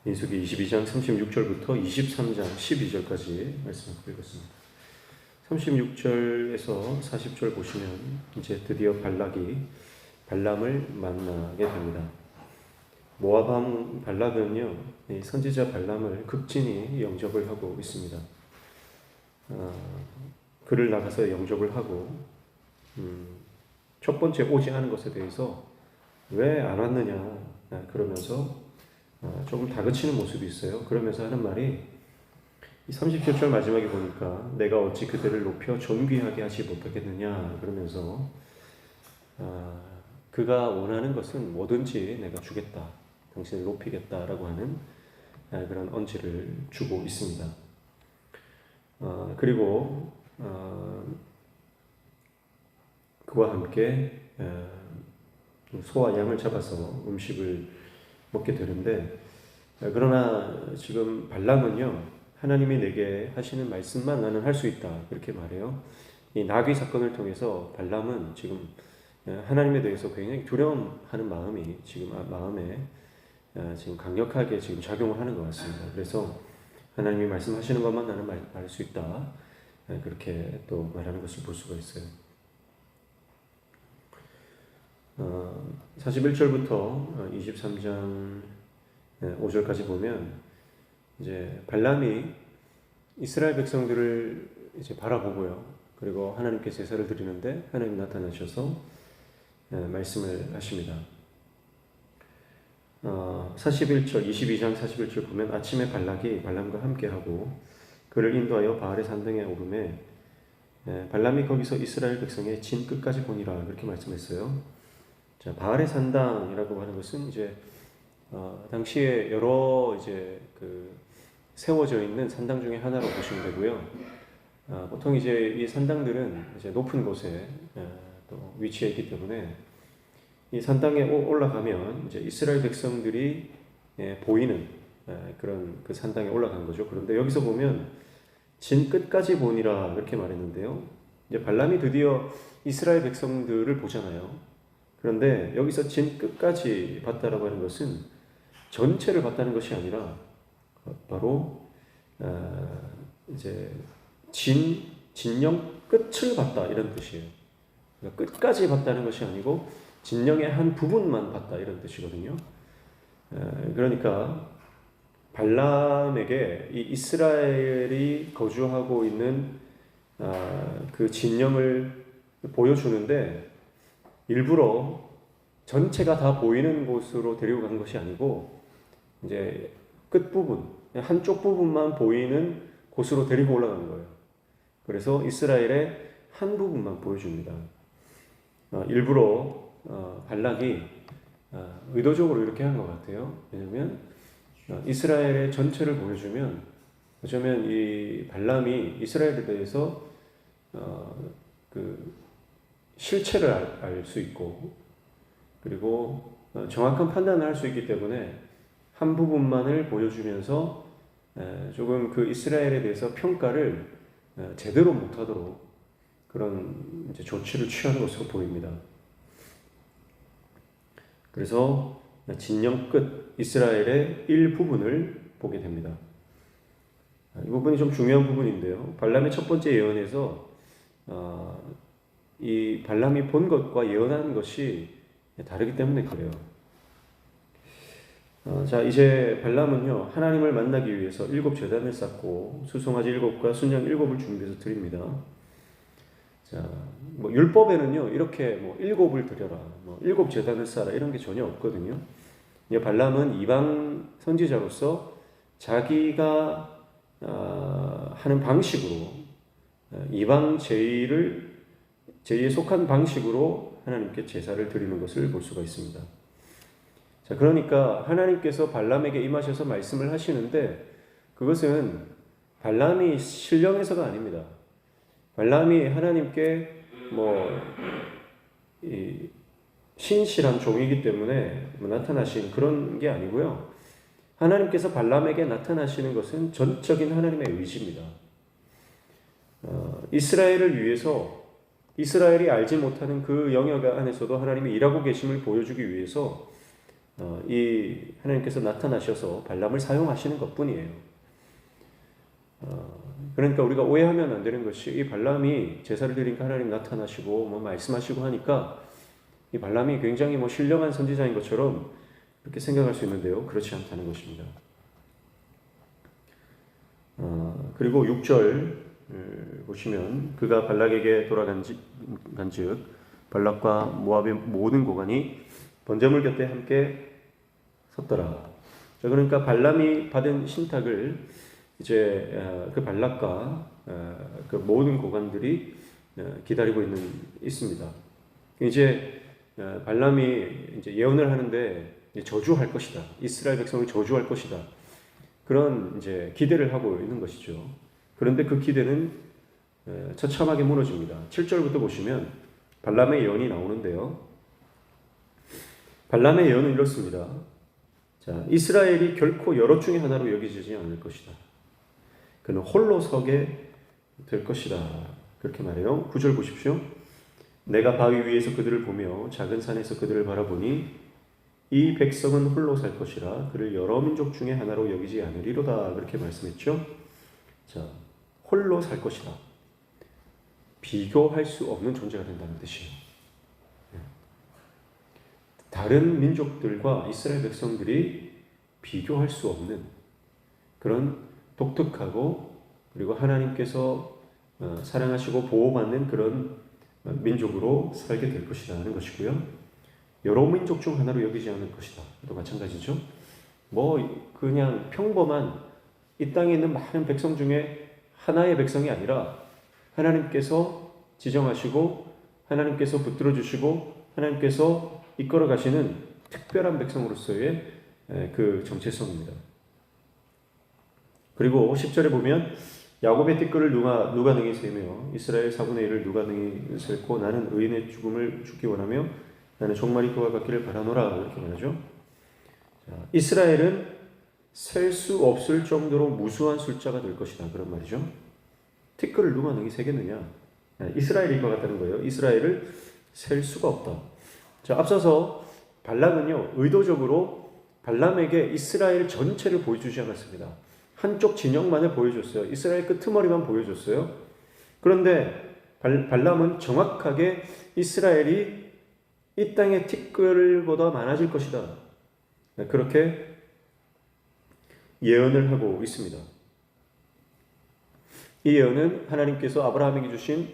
민수기 22장 36절부터 23장 12절까지 말씀을 읽었습니다. 36절에서 40절 보시면 이제 드디어 발락이 발람을 만나게 됩니다. 모압 왕 발락은요, 선지자 발람을 극진히 영접을 하고 있습니다. 그를 나가서 영접을 하고 첫 번째 오지 않은 것에 대해서 왜 안 왔느냐 그러면서 조금 다그치는 모습이 있어요. 그러면서 하는 말이 37절 마지막에 보니까 내가 어찌 그들을 높여 존귀하게 하지 못하겠느냐 그러면서 그가 원하는 것은 뭐든지 내가 주겠다, 당신을 높이겠다라고 하는 그런 언지를 주고 있습니다. 그리고 그와 함께 소와 양을 잡아서 음식을 먹게 되는데, 그러나 지금 발람은요, 하나님이 내게 하시는 말씀만 나는 할 수 있다 그렇게 말해요. 이 나귀 사건을 통해서 발람은 지금 하나님에 대해서 굉장히 두려워하는 마음이 지금 마음에 지금 강력하게 지금 작용을 하는 것 같습니다. 그래서 하나님이 말씀하시는 것만 나는 말할 수 있다 그렇게 또 말하는 것을 볼 수가 있어요. 41절부터 23장 5절까지 보면 이제 발람이 이스라엘 백성들을 이제 바라보고요. 그리고 하나님께 제사를 드리는데 하나님이 나타나셔서 말씀을 하십니다. 41절, 22장 41절 보면 아침에 발락이 발람과 함께하고 그를 인도하여 바알의 산등에 오르매 발람이 거기서 이스라엘 백성의 진 끝까지 보니라 그렇게 말씀했어요. 자, 바알의 산당이라고 하는 것은 이제 당시에 여러 이제 그 세워져 있는 산당 중에 하나로 보시면 되고요. 보통 이제 이 산당들은 이제 높은 곳에 또 위치해 있기 때문에 이 산당에 올라가면 이제 이스라엘 백성들이 보이는 그런 그 산당에 올라간 거죠. 그런데 여기서 보면 진 끝까지 보니라 그렇게 말했는데요. 이제 발람이 드디어 이스라엘 백성들을 보잖아요. 그런데 여기서 진 끝까지 봤다라고 하는 것은 전체를 봤다는 것이 아니라 바로 이제 진영 끝을 봤다 이런 뜻이에요. 그러니까 끝까지 봤다는 것이 아니고 진영의 한 부분만 봤다 이런 뜻이거든요. 그러니까 발람에게 이 이스라엘이 거주하고 있는 그 진영을 보여주는데 일부러 전체가 다 보이는 곳으로 데리고 간 것이 아니고 이제 끝부분, 한쪽 부분만 보이는 곳으로 데리고 올라가는 거예요. 그래서 이스라엘의 한 부분만 보여줍니다. 일부러 발락이 의도적으로 이렇게 한 것 같아요. 왜냐하면 이스라엘의 전체를 보여주면 어쩌면 이 발람이 이스라엘에 대해서 그 실체를 알 수 있고 그리고 정확한 판단을 할 수 있기 때문에 한 부분만을 보여주면서 조금 그 이스라엘에 대해서 평가를 제대로 못하도록 그런 이제 조치를 취하는 것으로 보입니다. 그래서 진영 끝 이스라엘의 일부분을 보게 됩니다. 이 부분이 좀 중요한 부분인데요. 발람의 첫 번째 예언에서 이 발람이 본 것과 예언한 것이 다르기 때문에 그래요. 자, 이제 발람은요, 하나님을 만나기 위해서 7 제단을 쌓고 수송아지 7과 순양 7을 준비해서 드립니다. 자, 뭐 율법에는요, 이렇게 뭐 7을 드려라, 뭐 7 제단을 쌓아라 이런 게 전혀 없거든요. 발람은 이방 선지자로서 자기가 하는 방식으로 이방 제의에 속한 방식으로 하나님께 제사를 드리는 것을 볼 수가 있습니다. 자, 그러니까 하나님께서 발람에게 임하셔서 말씀을 하시는데 그것은 발람이 신령해서가 아닙니다. 발람이 하나님께 신실한 종이기 때문에 나타나신 그런 게 아니고요. 하나님께서 발람에게 나타나시는 것은 전적인 하나님의 의지입니다. 이스라엘을 위해서 이스라엘이 알지 못하는 그 영역 안에서도 하나님이 일하고 계심을 보여주기 위해서 이 하나님께서 나타나셔서 발람을 사용하시는 것뿐이에요. 그러니까 우리가 오해하면 안 되는 것이 이 발람이 제사를 드리니까 하나님 나타나시고 뭐 말씀하시고 하니까 이 발람이 굉장히 뭐 신령한 선지자인 것처럼 그렇게 생각할 수 있는데요. 그렇지 않다는 것입니다. 그리고 6절 보시면 그가 발락에게 돌아간즉 발락과 모압의 모든 고관이 번제물 곁에 함께 섰더라. 그러니까 발람이 받은 신탁을 이제 그 발락과 그 모든 고관들이 기다리고 있습니다. 이제 발람이 이제 예언을 하는데 저주할 것이다. 이스라엘 백성을 저주할 것이다. 그런 이제 기대를 하고 있는 것이죠. 그런데 그 기대는 처참하게 무너집니다. 7절부터 보시면 발람의 예언이 나오는데요. 발람의 예언은 이렇습니다. 자, 이스라엘이 결코 여럿 중에 하나로 여기지지 않을 것이다. 그는 홀로 서게 될 것이다. 그렇게 말해요. 9절 보십시오. 내가 바위 위에서 그들을 보며 작은 산에서 그들을 바라보니 이 백성은 홀로 살 것이라 그를 여러 민족 중에 하나로 여기지 않으리로다. 그렇게 말씀했죠. 자, 홀로 살 것이다. 비교할 수 없는 존재가 된다는 뜻이에요. 다른 민족들과 이스라엘 백성들이 비교할 수 없는 그런 독특하고 그리고 하나님께서 사랑하시고 보호받는 그런 민족으로 살게 될 것이다 하는 것이고요. 여러 민족 중 하나로 여기지 않을 것이다. 또 마찬가지죠. 뭐 그냥 평범한 이 땅에 있는 많은 백성 중에 하나의 백성이 아니라 하나님께서 지정하시고 하나님께서 붙들어 주시고 하나님께서 이끌어 가시는 특별한 백성으로서의 그 정체성입니다. 그리고 10절에 보면 야곱의 띠끌을 누가 능히 세며 이스라엘 4분의 1을 누가 능히 셀고 나는 의인의 죽음을 죽기 원하며 나는 종말이 그와 같기를 바라노라. 이렇게 말하죠. 자, 이스라엘은 셀 수 없을 정도로 무수한 숫자가 될 것이다. 그런 말이죠. 티끌을 누가 능히 세겠느냐. 이스라엘이 이와 같다는 거예요. 이스라엘을 셀 수가 없다. 자, 앞서서 발락은요, 의도적으로 발람에게 이스라엘 전체를 보여주지 않았습니다. 한쪽 진영만을 보여줬어요. 이스라엘 끄트머리만 보여줬어요. 그런데 발람은 정확하게 이스라엘이 이 땅의 티끌보다 많아질 것이다. 그렇게 예언을 하고 있습니다. 이 예언은 하나님께서 아브라함에게 주신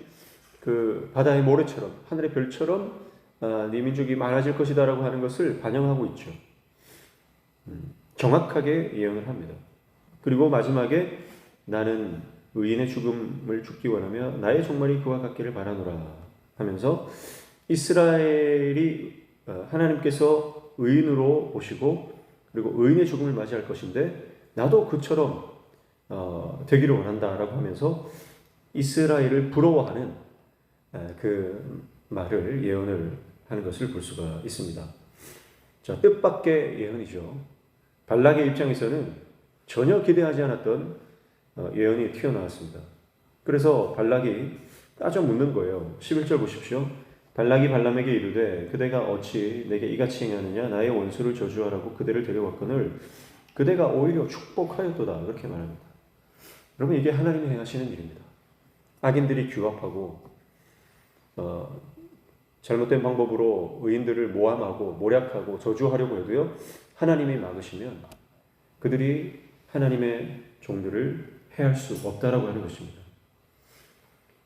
그 바다의 모래처럼 하늘의 별처럼 네 민족이 많아질 것이다라고 하는 것을 반영하고 있죠. 정확하게 예언을 합니다. 그리고 마지막에 나는 의인의 죽음을 죽기 원하며 나의 종말이 그와 같기를 바라노라 하면서 이스라엘이 하나님께서 의인으로 보시고 그리고 의인의 죽음을 맞이할 것인데 나도 그처럼 되기를 원한다라고 하면서 이스라엘을 부러워하는 그 말을 예언을 하는 것을 볼 수가 있습니다. 자, 뜻밖의 예언이죠. 발락의 입장에서는 전혀 기대하지 않았던 예언이 튀어나왔습니다. 그래서 발락이 따져 묻는 거예요. 11절 보십시오. 발락이 발람에게 이르되 그대가 어찌 내게 이같이 행하느냐 나의 원수를 저주하라고 그대를 데려왔거늘 그대가 오히려 축복하였도다. 그렇게 말합니다. 여러분 이게 하나님이 행하시는 일입니다. 악인들이 규합하고 잘못된 방법으로 의인들을 모함하고 모략하고 저주하려고 해도요 하나님이 막으시면 그들이 하나님의 종들을 해할 수 없다라고 하는 것입니다.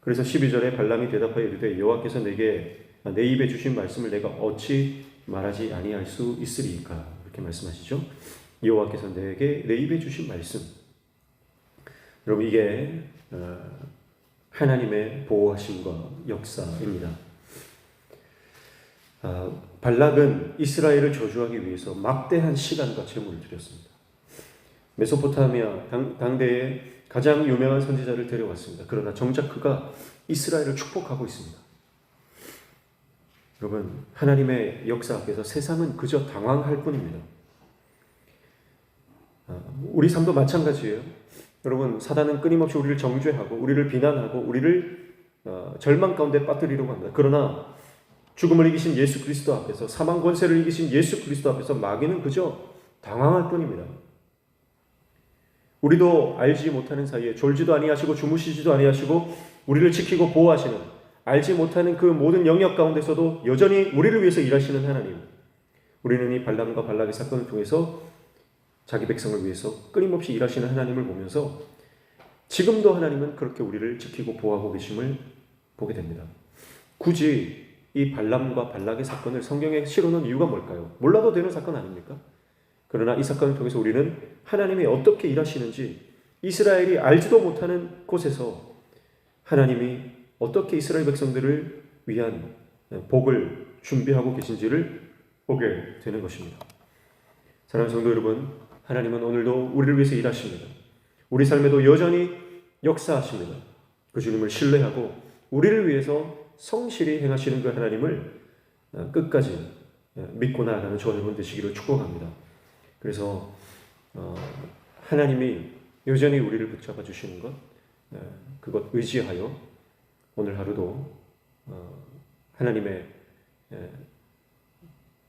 그래서 12절에 발람이 대답하여 이르되 여호와께서 내게 내 입에 주신 말씀을 내가 어찌 말하지 아니할 수 있으리이까. 이렇게 말씀하시죠. 여호와께서 내게 내 입에 주신 말씀. 여러분 이게 하나님의 보호하심과 역사입니다. 발락은 이스라엘을 저주하기 위해서 막대한 시간과 재물을 들였습니다. 메소포타미아 당대의 가장 유명한 선지자를 데려왔습니다. 그러나 정작 그가 이스라엘을 축복하고 있습니다. 여러분 하나님의 역사 앞에서 세상은 그저 당황할 뿐입니다. 우리 삶도 마찬가지예요. 여러분 사단은 끊임없이 우리를 정죄하고 우리를 비난하고 우리를 절망 가운데 빠뜨리려고 합니다. 그러나 죽음을 이기신 예수 그리스도 앞에서, 사망 권세를 이기신 예수 그리스도 앞에서 마귀는 그저 당황할 뿐입니다. 우리도 알지 못하는 사이에 졸지도 아니하시고 주무시지도 아니하시고 우리를 지키고 보호하시는, 알지 못하는 그 모든 영역 가운데서도 여전히 우리를 위해서 일하시는 하나님, 우리는 이 발람과 발락의 사건을 통해서 자기 백성을 위해서 끊임없이 일하시는 하나님을 보면서 지금도 하나님은 그렇게 우리를 지키고 보호하고 계심을 보게 됩니다. 굳이 이 발람과 발락의 사건을 성경에 실어놓은 이유가 뭘까요? 몰라도 되는 사건 아닙니까? 그러나 이 사건을 통해서 우리는 하나님이 어떻게 일하시는지, 이스라엘이 알지도 못하는 곳에서 하나님이 어떻게 이스라엘 백성들을 위한 복을 준비하고 계신지를 보게 되는 것입니다. 사랑하는 성도 여러분, 하나님은 오늘도 우리를 위해서 일하십니다. 우리 삶에도 여전히 역사하십니다. 그 주님을 신뢰하고 우리를 위해서 성실히 행하시는 그 하나님을 끝까지 믿고 나아가는 저와 여러분 되시기를 축복합니다. 그래서 하나님이 여전히 우리를 붙잡아 주시는 것, 그것 의지하여 오늘 하루도 하나님의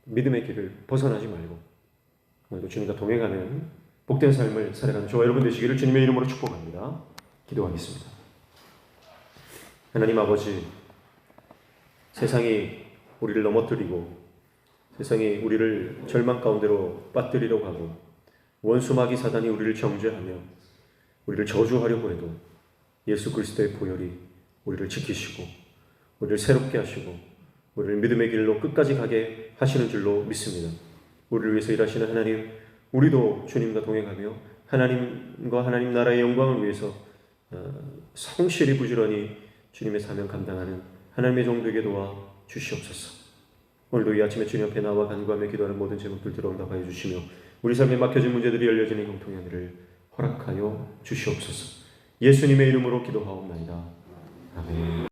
믿음의 길을 벗어나지 말고 오늘도 주님과 동행하는 복된 삶을 살아가는 저와 여러분 되시기를 주님의 이름으로 축복합니다. 기도하겠습니다. 하나님 아버지, 세상이 우리를 넘어뜨리고 세상이 우리를 절망 가운데로 빠뜨리려고 하고 원수 마귀 사단이 우리를 정죄하며 우리를 저주하려고 해도 예수 그리스도의 보혈이 우리를 지키시고 우리를 새롭게 하시고 우리를 믿음의 길로 끝까지 가게 하시는 줄로 믿습니다. 우리를 위해서 일하시는 하나님, 우리도 주님과 동행하며 하나님과 하나님 나라의 영광을 위해서 성실히 부지런히 주님의 사명 감당하는 하나님의 종되게 도와 주시옵소서. 오늘도 이 아침에 주님 앞에 나와 간구하며 기도하는 모든 제목들 들어 응답하여 주시며 우리 삶에 막혀진 문제들이 열려지는 공통의 은혜를 허락하여 주시옵소서. 예수님의 이름으로 기도하옵나이다. 아멘.